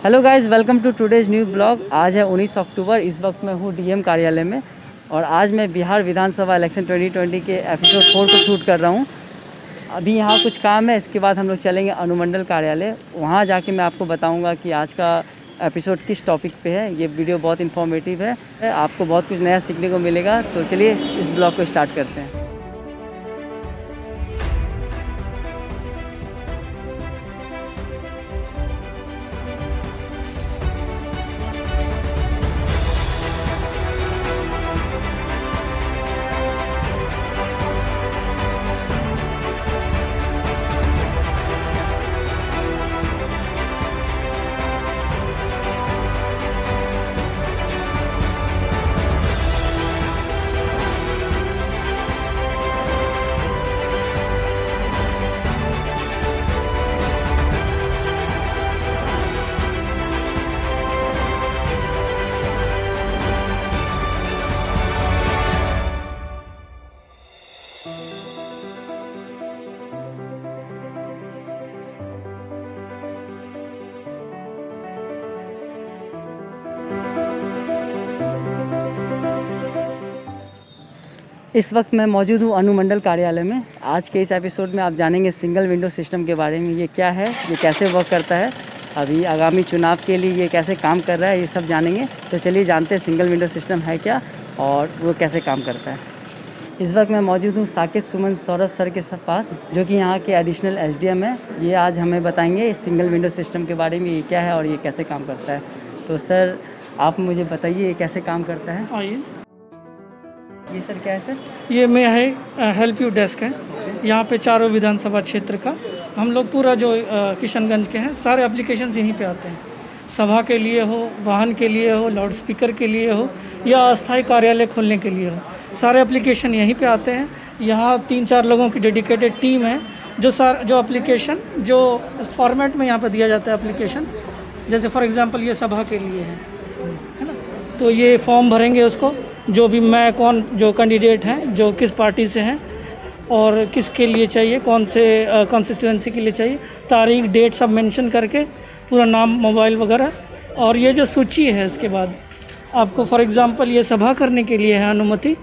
Hello guys, welcome to today's new blog. आज है 19 अक्टूबर। इस वक्त मैं हूँ डीएम कार्यालय में और आज मैं बिहार विधानसभा इलेक्शन 2020 के एपिसोड 4 को शूट कर रहा हूँ। अभी यहाँ कुछ काम है, इसके बाद हम लोग चलेंगे अनुमंडल कार्यालय। वहाँ जाके मैं आपको बताऊँगा कि आज का एपिसोड किस टॉपिक पे है। ये वीडियो बहुत इन्फॉर्मेटिव है, आपको बहुत कुछ नया सीखने को मिलेगा। तो चलिए इस ब्लॉग को स्टार्ट करते हैं। इस वक्त मैं मौजूद हूँ अनुमंडल कार्यालय में। आज के इस एपिसोड में आप जानेंगे सिंगल विंडो सिस्टम के बारे में। ये क्या है, ये कैसे वर्क करता है, अभी आगामी चुनाव के लिए ये कैसे काम कर रहा है, ये सब जानेंगे। तो चलिए जानते हैं सिंगल विंडो सिस्टम है क्या और वो कैसे काम करता है। इस वक्त मैं मौजूद हूँ साकेत सुमन सौरभ सर के पास, जो कि यहाँ के एडिशनल एसडीएम है। ये आज हमें बताएंगे सिंगल विंडो सिस्टम के बारे में, ये क्या है और ये कैसे काम करता है। तो सर आप मुझे बताइए ये कैसे काम करता है। आइए, ये सर क्या है सर? ये मैं है हेल्प यू डेस्क है। यहाँ पे चारों विधानसभा क्षेत्र का हम लोग पूरा जो किशनगंज के हैं सारे एप्लीकेशंस यहीं पे आते हैं। सभा के लिए हो, वाहन के लिए हो, लाउड स्पीकर के लिए हो या अस्थायी कार्यालय खोलने के लिए हो, सारे एप्लीकेशन यहीं पे आते हैं। यहाँ 3-4 लोगों की डेडिकेटेड टीम है जो एप्लीकेशन जो फॉर्मेट में यहाँ पर दिया जाता है एप्लीकेशन। जैसे फॉर एग्ज़ाम्पल ये सभा के लिए है ना, तो ये फॉर्म भरेंगे उसको, जो भी मैं कौन जो कैंडिडेट हैं, जो किस पार्टी से हैं और किसके लिए चाहिए, कौन से कॉन्स्टिट्यूएंसी के लिए चाहिए, तारीख डेट सब मेंशन करके पूरा नाम मोबाइल वगैरह। और ये जो सूची है इसके बाद आपको फॉर एग्ज़ाम्पल ये सभा करने के लिए है अनुमति,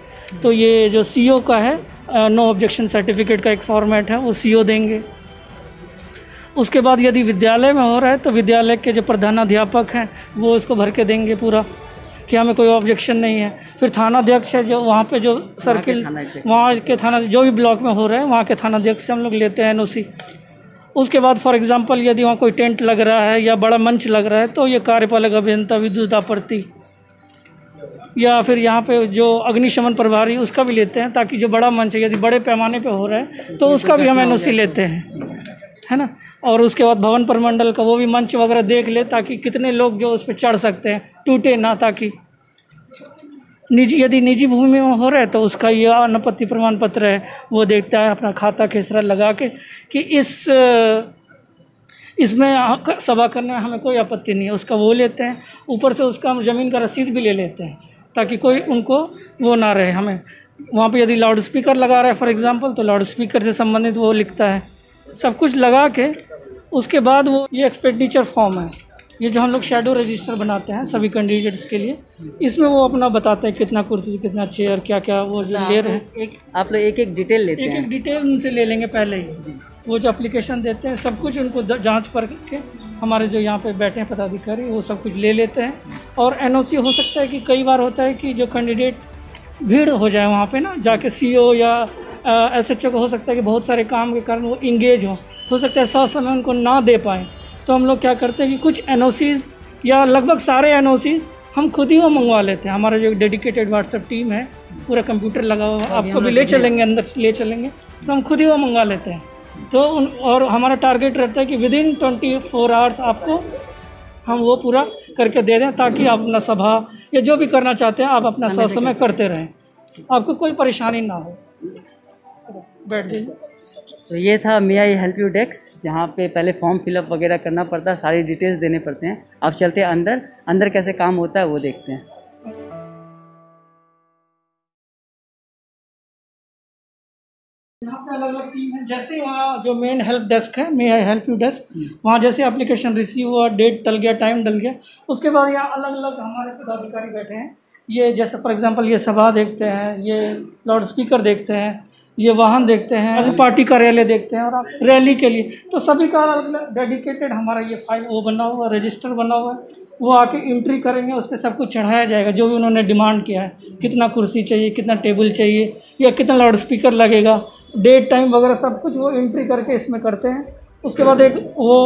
तो ये जो सीओ का है नो ऑब्जेक्शन सर्टिफिकेट का एक फॉर्मेट है, वो सीओ देंगे। उसके बाद यदि विद्यालय में हो रहा है तो विद्यालय के जो प्रधानाध्यापक हैं वो इसको भर के देंगे पूरा कि हमें कोई ऑब्जेक्शन नहीं है। फिर थानाध्यक्ष है जो वहाँ पे जो सर्किल वहाँ के थाना जो भी ब्लॉक में हो रहा है वहाँ के थानाध्यक्ष से हम लोग लेते हैं एनओसी। उसके बाद फॉर एग्जांपल यदि वहाँ कोई टेंट लग रहा है या बड़ा मंच लग रहा है तो ये कार्यपालक अभियंता विद्युत आपूर्ति या फिर यहाँ पे जो अग्निशमन प्रभारी उसका भी लेते हैं, ताकि जो बड़ा मंच है यदि बड़े पैमाने पर हो रहा है तो उसका भी हम एनओसी लेते हैं, है ना। और उसके बाद भवन प्रमंडल का वो भी मंच वगैरह देख ले ताकि कितने लोग जो उस पर चढ़ सकते हैं, टूटे ना। ताकि यदि निजी भूमि में हो रहा है तो उसका ये अनापत्ति प्रमाण पत्र है वो देखता है अपना खाता खेसरा लगा के कि इसमें सभा करने में हमें कोई आपत्ति नहीं है, उसका वो लेते हैं। ऊपर से उसका हम ज़मीन का रसीद भी ले लेते हैं ताकि कोई उनको वो ना रहे। हमें वहाँ पे यदि लाउड स्पीकर लगा रहा है फॉर एग्ज़ाम्पल तो लाउड स्पीकर से संबंधित वो लिखता है, सब कुछ लगा के। उसके बाद वो ये एक्सपेंडिचर फॉर्म है, ये जो हम लोग शैडो रजिस्टर बनाते हैं सभी कैंडिडेट्स के लिए, इसमें वो अपना बताते हैं कितना कुर्सी, कितना चेयर, क्या क्या वो जो ले रहे हैं। आप लोग एक डिटेल लेते हैं? एक डिटेल उनसे ले लेंगे पहले ही। वो जो एप्लीकेशन देते हैं सब कुछ उनको जांच करके हमारे जो यहाँ पे बैठे हैं पदाधिकारी वो सब कुछ ले लेते हैं। और एनओसी हो सकता है कि कई बार होता है कि जो कैंडिडेट भीड़ हो जाए वहाँ पे ना जाके सीओ या एसएचओ को हो सकता है कि बहुत सारे काम के कारण वो इंगेज हो सकता है समय उनको ना दे पाए। तो हम लोग क्या करते हैं कि कुछ एनओसीज़ या लगभग सारे एनओसीज़ हम खुद ही वो मंगवा लेते हैं। हमारा जो डेडिकेटेड व्हाट्सएप टीम है, पूरा कंप्यूटर लगा हुआ, आपको भी ले चलेंगे, अंदर ले चलेंगे, तो हम खुद ही वो मंगवा लेते हैं। तो और हमारा टारगेट रहता है कि विदिन 24 आवर्स आपको हम वो पूरा करके दे दें, ताकि आप अपना सभा या जो भी करना चाहते हैं आप अपना समय करते रहें, आपको कोई परेशानी ना हो। बैठ जाइए। तो ये था मे आई हेल्प यू डेस्क, जहाँ पे पहले फॉर्म फिलअप वगैरह करना पड़ता है, सारी डिटेल्स देने पड़ते हैं। अब चलते हैं अंदर कैसे काम होता है वो देखते हैं। यहाँ पे अलग अलग टीम है। जैसे वहाँ जो मेन हेल्प डेस्क है, मे आई हेल्प यू डेस्क, वहाँ जैसे एप्लीकेशन रिसीव हुआ, डेट डल गया, टाइम डल गया, उसके बाद यहाँ अलग अलग हमारे पदाधिकारी बैठे हैं। ये जैसे फॉर एग्जांपल ये सभा देखते हैं, ये लाउड स्पीकर देखते हैं, ये वाहन देखते हैं, पार्टी कार्यालय देखते हैं, और आप रैली के लिए तो सभी का डेडिकेटेड हमारा ये फाइल वो बना हुआ, रजिस्टर बना हुआ है। वो आके एंट्री करेंगे, उस पर सब कुछ चढ़ाया जाएगा जो भी उन्होंने डिमांड किया है, कितना कुर्सी चाहिए, कितना टेबल चाहिए, या कितना लाउड स्पीकर लगेगा, डेट टाइम वगैरह सब कुछ वो एंट्री करके इसमें करते हैं। उसके बाद एक वो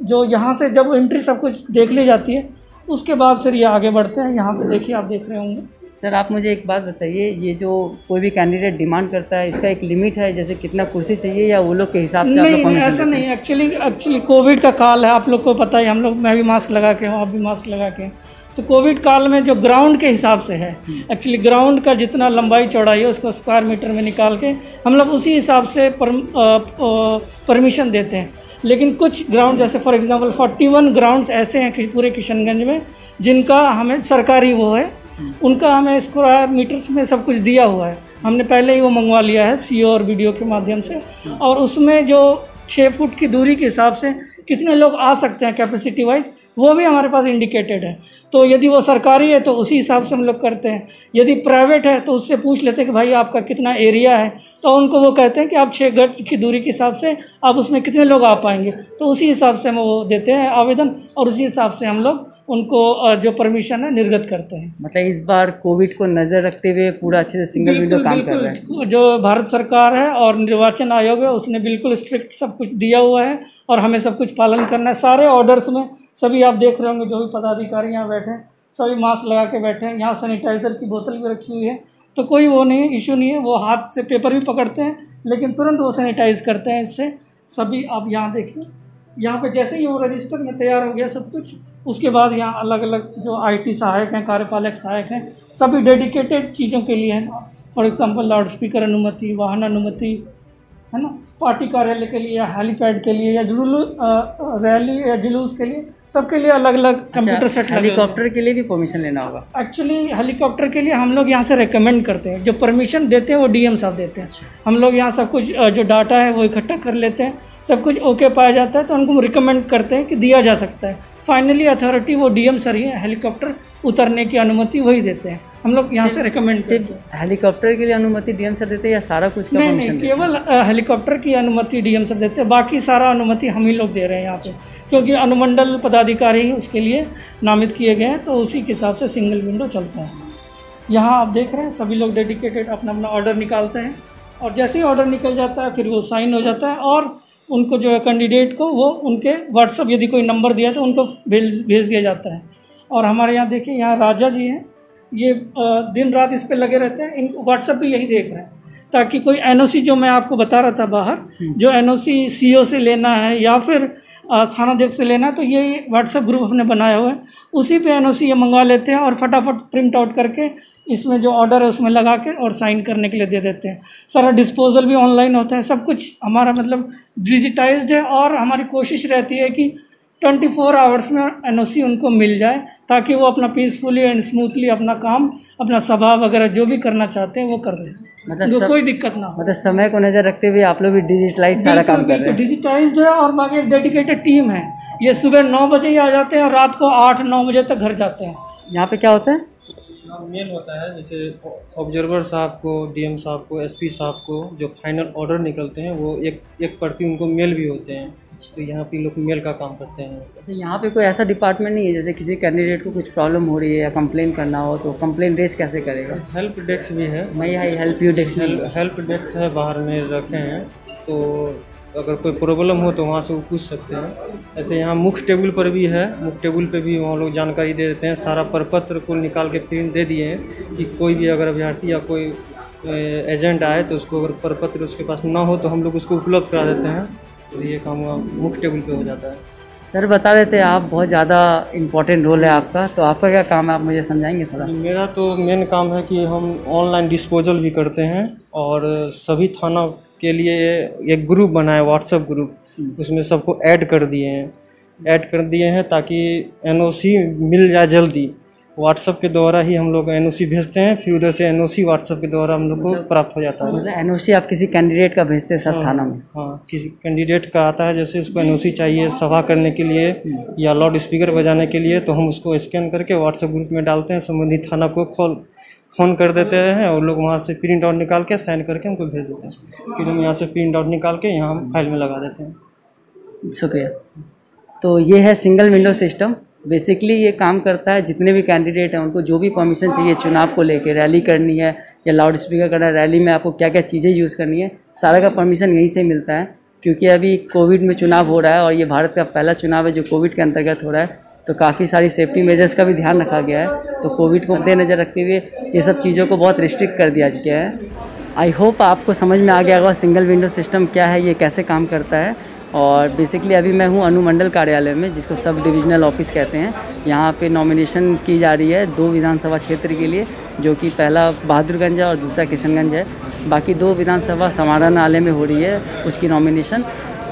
जो यहाँ से जब एंट्री सब कुछ देख ली जाती है, उसके बाद फिर ये आगे बढ़ते हैं। यहाँ पे देखिए, आप देख रहे होंगे। सर आप मुझे एक बात बताइए, ये जो कोई भी कैंडिडेट डिमांड करता है, इसका एक लिमिट है, जैसे कितना कुर्सी चाहिए, या वो लोग के हिसाब से आप लोग नहीं, ऐसा नहीं। एक्चुअली कोविड का काल है, आप लोग को पता है, हम लोग, मैं भी मास्क लगा के हूँ, आप भी मास्क लगा के। तो कोविड काल में जो ग्राउंड के हिसाब से है, एक्चुअली ग्राउंड का जितना लंबाई चौड़ाई है उसको स्क्वायर मीटर में निकाल के हम लोग उसी हिसाब से परमिशन देते हैं। लेकिन कुछ ग्राउंड, जैसे फॉर एग्जांपल 41 ग्राउंड्स ऐसे हैं कि पूरे किशनगंज में, जिनका हमें सरकारी वो है, उनका हमें स्क्वायर मीटर्स में सब कुछ दिया हुआ है। हमने पहले ही वो मंगवा लिया है सीओ और वीडियो के माध्यम से, और उसमें जो 6 फुट की दूरी के हिसाब से कितने लोग आ सकते हैं कैपेसिटी वाइज, वो भी हमारे पास इंडिकेटेड है। तो यदि वो सरकारी है तो उसी हिसाब से हम लोग करते हैं। यदि प्राइवेट है तो उससे पूछ लेते हैं कि भाई आपका कितना एरिया है, तो उनको वो कहते हैं कि आप 6 गज की दूरी के हिसाब से आप उसमें कितने लोग आ पाएंगे, तो उसी हिसाब से हम वो देते हैं आवेदन, और उसी हिसाब से हम लोग उनको जो परमिशन है निर्गत करते हैं। मतलब इस बार कोविड को नज़र रखते हुए पूरा अच्छे से सिंगल विंडो काम कर रहा है। जो भारत सरकार है और निर्वाचन आयोग है, उसने बिल्कुल स्ट्रिक्ट सब कुछ दिया हुआ है, और हमें सब कुछ पालन करना है। सारे ऑर्डर्स में सभी आप देख रहे होंगे, जो भी पदाधिकारी यहाँ बैठे हैं सभी मास्क लगा के बैठे हैं। यहाँ सैनिटाइज़र की बोतल भी रखी हुई है, तो कोई वो नहीं है, इशू नहीं है। वो हाथ से पेपर भी पकड़ते हैं, लेकिन तुरंत वो सैनिटाइज करते हैं इससे। सभी आप यहाँ देखिए, यहाँ पे जैसे ही वो रजिस्टर में तैयार हो गया सब कुछ, उसके बाद यहाँ अलग अलग जो IT सहायक हैं, कार्यपालक सहायक हैं, सभी डेडिकेटेड चीज़ों के लिए हैं। फॉर एग्जांपल लाउड स्पीकर अनुमति, वाहन अनुमति, है ना, पार्टी कार्यालय के लिए, या हेलीपैड के लिए, या रैली या जुलूस के लिए, सबके लिए अलग अलग कंप्यूटर सेट लगे। हेलीकॉप्टर के लिए भी परमिशन लेना होगा? एक्चुअली हेलीकॉप्टर के लिए हम लोग यहाँ से रेकमेंड करते हैं, जो परमिशन देते हैं वो DM साहब देते हैं। हम लोग यहाँ सब कुछ जो डाटा है वो इकट्ठा कर लेते हैं, सब कुछ ओके पाया जाता है तो उनको रिकमेंड करते हैं कि दिया जा सकता है। फाइनली अथॉरिटी वो DM सर ही है, हेलीकॉप्टर उतरने की अनुमति वही देते हैं। हम लोग यहाँ से रिकमेंड सिर्फ हेलीकॉप्टर के लिए अनुमति DM सर देते हैं, या सारा कुछ का नहीं, केवल हेलीकॉप्टर की अनुमति DM सर देते हैं, बाकी सारा अनुमति हम ही लोग दे रहे हैं यहाँ पे, क्योंकि अनुमंडल पदाधिकारी ही उसके लिए नामित किए गए हैं, तो उसी के हिसाब से सिंगल विंडो चलता है। यहाँ आप देख रहे हैं सभी लोग डेडिकेटेड अपना अपना ऑर्डर निकालते हैं, और जैसे ही ऑर्डर निकल जाता है फिर वो साइन हो जाता है, और उनको जो है कैंडिडेट को वो उनके व्हाट्सअप, यदि कोई नंबर दिया तो उनको भेज दिया जाता है। और हमारे यहाँ देखिए, यहाँ राजा जी हैं, ये दिन रात इस पे लगे रहते हैं, इन व्हाट्सअप भी यही देख रहे हैं, ताकि कोई NOC जो मैं आपको बता रहा था बाहर, जो NOC CO से लेना है या फिर थानाध्यक्ष से लेना है, तो ये व्हाट्सएप ग्रुप हमने बनाया हुआ है, उसी पे NOC ये मंगवा लेते हैं, और फटाफट प्रिंट आउट करके इसमें जो ऑर्डर है उसमें लगा के और साइन करने के लिए दे देते हैं। सारा डिस्पोजल भी ऑनलाइन होता है, सब कुछ हमारा मतलब डिजिटाइज्ड है, और हमारी कोशिश रहती है कि 24 आवर्स में NOC उनको मिल जाए, ताकि वो अपना पीसफुली एंड स्मूथली अपना काम, अपना सभा वगैरह जो भी करना चाहते हैं वो कर रहे हैं, मतलब कोई दिक्कत ना हो। मतलब समय को नज़र रखते हुए आप लोग भी डिजिटलाइज सारा काम कर रहे हैं? डिजिटाइज्ड है, और बाकी एक डेडिकेटेड टीम है। ये सुबह 9 बजे ही आ जाते हैं और रात को 8-9 बजे तक घर जाते हैं। यहाँ पे क्या होता है? मेल होता है, जैसे ऑब्जर्वर साहब को, DM साहब को, SP साहब को जो फाइनल ऑर्डर निकलते हैं वो एक प्रति उनको मेल भी होते हैं, तो यहाँ पे लोग मेल का काम करते हैं। जैसे यहाँ पे कोई ऐसा डिपार्टमेंट नहीं है, जैसे किसी कैंडिडेट को कुछ प्रॉब्लम हो रही है या कंप्लेन करना हो तो कंप्लेन रेस कैसे करेगा? हेल्प डेस्क भी है, मैं यहाँ help you desk help desk है, बाहर में रखे हैं, तो अगर कोई प्रॉब्लम हो तो वहाँ से वो पूछ सकते हैं। ऐसे यहाँ मुख्य टेबल पर भी है, मुख्य टेबल पे भी वहाँ लोग जानकारी दे देते हैं, सारा प्रपत्र को निकाल के प्रिंट दे दिए हैं कि कोई भी अगर अभ्यर्थी या कोई एजेंट आए तो उसको अगर प्रपत्र उसके पास ना हो तो हम लोग उसको उपलब्ध करा देते हैं, तो ये काम मुख्य टेबल पे हो जाता है। सर बता रहे थे आप बहुत ज़्यादा इम्पोर्टेंट रोल है आपका, तो आपका क्या काम है, आप मुझे समझाएंगे थोड़ा? मेरा तो मेन काम है कि हम ऑनलाइन डिस्पोजल भी करते हैं, और सभी थाना के लिए एक ग्रुप बना है, व्हाट्सएप ग्रुप, उसमें सबको ऐड कर दिए हैं ताकि NOC मिल जाए जल्दी। व्हाट्सएप के द्वारा ही हम लोग एनओसी भेजते हैं, फिर उधर से एनओसी व्हाट्सएप के द्वारा हम लोग को प्राप्त हो जाता है। मतलब एनओसी आप किसी कैंडिडेट का भेजते हैं सर थाना में? हाँ, किसी कैंडिडेट का आता है, जैसे उसको एनओसी चाहिए सभा करने के लिए या लाउड स्पीकर बजाने के लिए, तो हम उसको स्कैन करके व्हाट्सएप ग्रुप में डालते हैं, संबंधित थाना को फ़ोन कर देते हैं और लोग वहाँ से प्रिंट आउट निकाल के साइन करके हमको भेज देते हैं। फिर हम यहाँ से प्रिंट आउट निकाल के यहाँ हम फाइल में लगा देते हैं। शुक्रिया। तो ये है सिंगल विंडो सिस्टम। बेसिकली ये काम करता है, जितने भी कैंडिडेट हैं उनको जो भी परमिशन चाहिए चुनाव को लेके, रैली करनी है या लाउड स्पीकर करना है, रैली में आपको क्या क्या चीज़ें यूज़ करनी है, सारा का परमिशन यहीं से मिलता है। क्योंकि अभी कोविड में चुनाव हो रहा है और ये भारत का पहला चुनाव है जो कोविड के अंतर्गत हो रहा है, तो काफ़ी सारी सेफ्टी मेजर्स का भी ध्यान रखा गया है। तो कोविड को मद्देनज़र रखते हुए ये सब चीज़ों को बहुत रिस्ट्रिक्ट कर दिया गया है। आई होप आपको समझ में आ गया होगा सिंगल विंडो सिस्टम क्या है, ये कैसे काम करता है। और बेसिकली अभी मैं हूँ अनुमंडल कार्यालय में, जिसको सब डिविजनल ऑफिस कहते हैं। यहाँ पे नॉमिनेशन की जा रही है 2 विधानसभा क्षेत्र के लिए, जो कि पहला बहादुरगंज है और दूसरा किशनगंज है। बाकी 2 विधानसभा समाहरणालय में हो रही है उसकी नॉमिनेशन।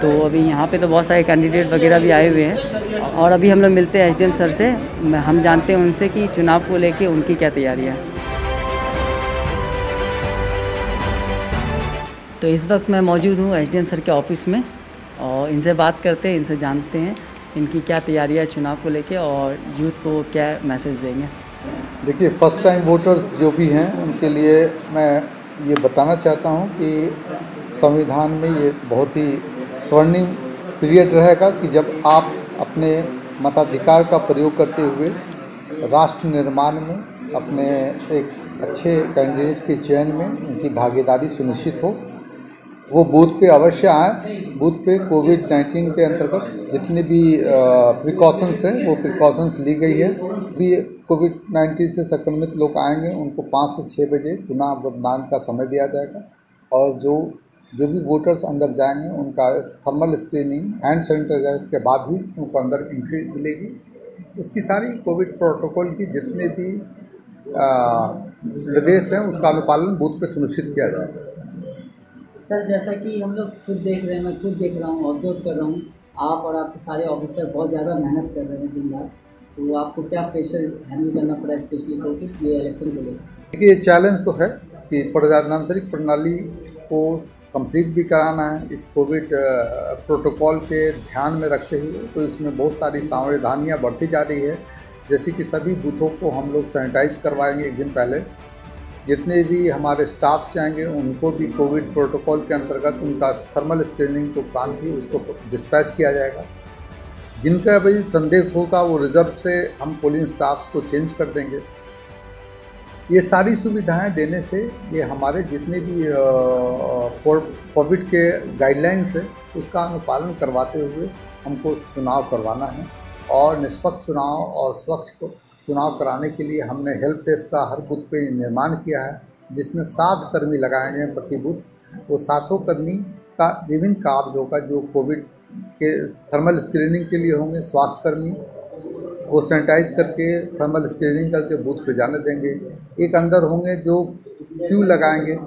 तो अभी यहाँ पे तो बहुत सारे कैंडिडेट वगैरह भी आए हुए हैं और अभी हम लोग मिलते हैं एसडीएम सर से, हम जानते हैं उनसे कि चुनाव को लेके उनकी क्या तैयारी है। तो इस वक्त मैं मौजूद हूँ एसडीएम सर के ऑफिस में और इनसे बात करते हैं, इनसे जानते हैं इनकी क्या तैयारी है चुनाव को लेके और यूथ को क्या मैसेज देंगे। देखिए, फर्स्ट टाइम वोटर्स जो भी हैं उनके लिए मैं ये बताना चाहता हूँ कि संविधान में ये बहुत ही स्वर्णिम पीरियड रहेगा कि जब आप अपने मताधिकार का प्रयोग करते हुए राष्ट्र निर्माण में अपने एक अच्छे कैंडिडेट के चयन में उनकी भागीदारी सुनिश्चित हो। वो बूथ पे अवश्य आए। बूथ पे कोविड-19 के अंतर्गत जितने भी प्रिकॉशंस हैं वो प्रिकॉशंस ली गई है। भी कोविड-19 से संक्रमित लोग आएंगे उनको 5 से 6 बजे पुनः मतदान का समय दिया जाएगा और जो भी वोटर्स अंदर जाएंगे उनका थर्मल स्क्रीनिंग हैंड सैनिटाइजर के बाद ही उनको अंदर एंट्री मिलेगी। उसकी सारी कोविड प्रोटोकॉल की जितने भी निर्देश हैं उसका अनुपालन बूथ पे सुनिश्चित किया जाएगा। सर, जैसा कि हम लोग खुद देख रहे हैं, मैं खुद देख रहा हूँ, ऑब्जर्व कर रहा हूँ, आप और आपके सारे ऑफिसर बहुत ज़्यादा मेहनत कर रहे हैं दिन रात। तो आपको क्या प्रेशर हैंडल करना पड़ा स्पेशली कोविड ये इलेक्शन को लेकर? देखिए, ये चैलेंज तो है कि प्रजातांत्रिक प्रणाली को कंप्लीट भी कराना है इस कोविड प्रोटोकॉल के ध्यान में रखते हुए। तो इसमें बहुत सारी सावधानियाँ बढ़ती जा रही है, जैसे कि सभी बूथों को हम लोग सैनिटाइज करवाएंगे एक दिन पहले। जितने भी हमारे स्टाफ्स जाएंगे उनको भी कोविड प्रोटोकॉल के अंतर्गत उनका थर्मल स्क्रीनिंग जो प्लान थी उसको डिस्पैच किया जाएगा। जिनका भी संदेह होगा वो रिजर्व से हम पोलिंग स्टाफ्स को चेंज कर देंगे। ये सारी सुविधाएं देने से ये हमारे जितने भी कोविड के गाइडलाइंस है उसका अनुपालन करवाते हुए हमको चुनाव करवाना है और निष्पक्ष चुनाव और स्वच्छ चुनाव कराने के लिए हमने हेल्प डेस्क का हर बूथ पे निर्माण किया है, जिसमें 7 कर्मी लगाए गए हैं प्रति बूथ। वो 7 कर्मी का विभिन्न कार्य होगा जो कोविड के थर्मल स्क्रीनिंग के लिए होंगे। स्वास्थ्य कर्मी वो सैनिटाइज करके थर्मल स्क्रीनिंग करके बूथ पे जाने देंगे। एक अंदर होंगे जो क्यू लगाएंगे,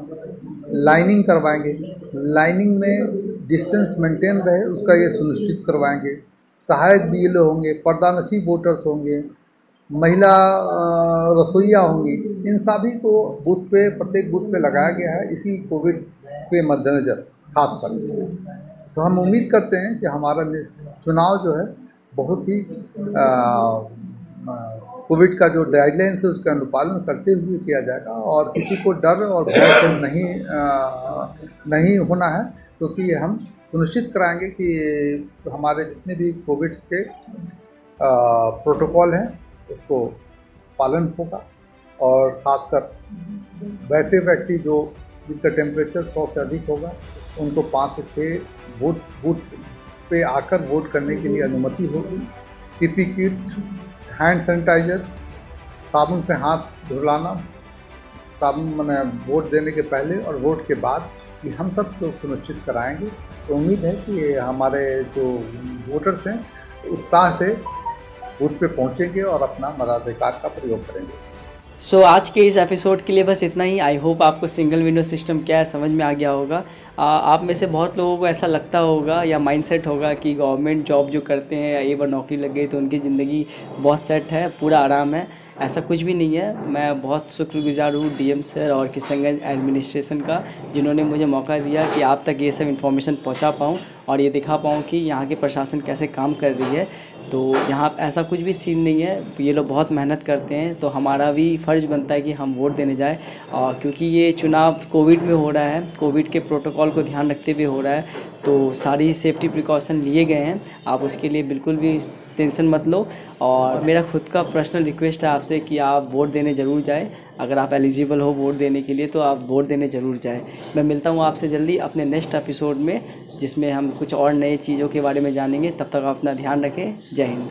लाइनिंग करवाएंगे, लाइनिंग में डिस्टेंस मेंटेन रहे उसका ये सुनिश्चित करवाएंगे। सहायक बीएलओ होंगे, पर्दानशीं वोटर्स होंगे, महिला रसोइया होंगी। इन सभी को बूथ पे प्रत्येक बूथ पे लगाया गया है इसी कोविड के मद्देनज़र खासकर। तो हम उम्मीद करते हैं कि हमारा चुनाव जो है बहुत ही कोविड का जो गाइडलाइंस है उसका अनुपालन करते हुए किया जाएगा और किसी को डर और भय से नहीं होना है, क्योंकि हम सुनिश्चित कराएंगे कि हमारे जितने भी कोविड के प्रोटोकॉल हैं उसको पालन होगा। और ख़ासकर वैसे व्यक्ति जो जिनका टेम्परेचर 100 से अधिक होगा उनको 5 से 6 बूथ पे आकर वोट करने के लिए अनुमति होगी। पीपी किट, हैंड सैनिटाइजर, साबुन से हाथ धुलाना, साबुन मैंने वोट देने के पहले और वोट के बाद, ये हम सब लोग सुनिश्चित कराएंगे। तो उम्मीद है कि हमारे जो वोटर्स हैं उत्साह से बूथ पे पहुंचेंगे और अपना मताधिकार का प्रयोग करेंगे। सो आज के इस एपिसोड के लिए बस इतना ही। आई होप आपको सिंगल विंडो सिस्टम क्या है समझ में आ गया होगा। आप में से बहुत लोगों को ऐसा लगता होगा या माइंडसेट होगा कि गवर्नमेंट जॉब जो करते हैं या एक बार नौकरी लग गई तो उनकी ज़िंदगी बहुत सेट है, पूरा आराम है। ऐसा कुछ भी नहीं है। मैं बहुत शुक्रगुजार हूँ डीएम सर और किशनगंज एडमिनिस्ट्रेशन का, जिन्होंने मुझे मौका दिया कि आप तक ये सब इन्फॉर्मेशन पहुँचा पाऊँ और ये दिखा पाऊँ कि यहाँ के प्रशासन कैसे काम कर रही है। तो यहाँ ऐसा कुछ भी सीन नहीं है, ये लोग बहुत मेहनत करते हैं, तो हमारा भी फ़र्ज़ बनता है कि हम वोट देने जाएं। और क्योंकि ये चुनाव कोविड में हो रहा है, कोविड के प्रोटोकॉल को ध्यान रखते हुए हो रहा है, तो सारी सेफ्टी प्रिकॉशन लिए गए हैं। आप उसके लिए बिल्कुल भी टेंशन मत लो। और मेरा खुद का पर्सनल रिक्वेस्ट है आपसे कि आप वोट देने ज़रूर जाएँ। अगर आप एलिजिबल हो वोट देने के लिए तो आप वोट देने ज़रूर जाएँ। मैं मिलता हूँ आपसे जल्दी अपने नेक्स्ट एपिसोड में, जिसमें हम कुछ और नए चीज़ों के बारे में जानेंगे। तब तक आप अपना ध्यान रखें। जय हिंद।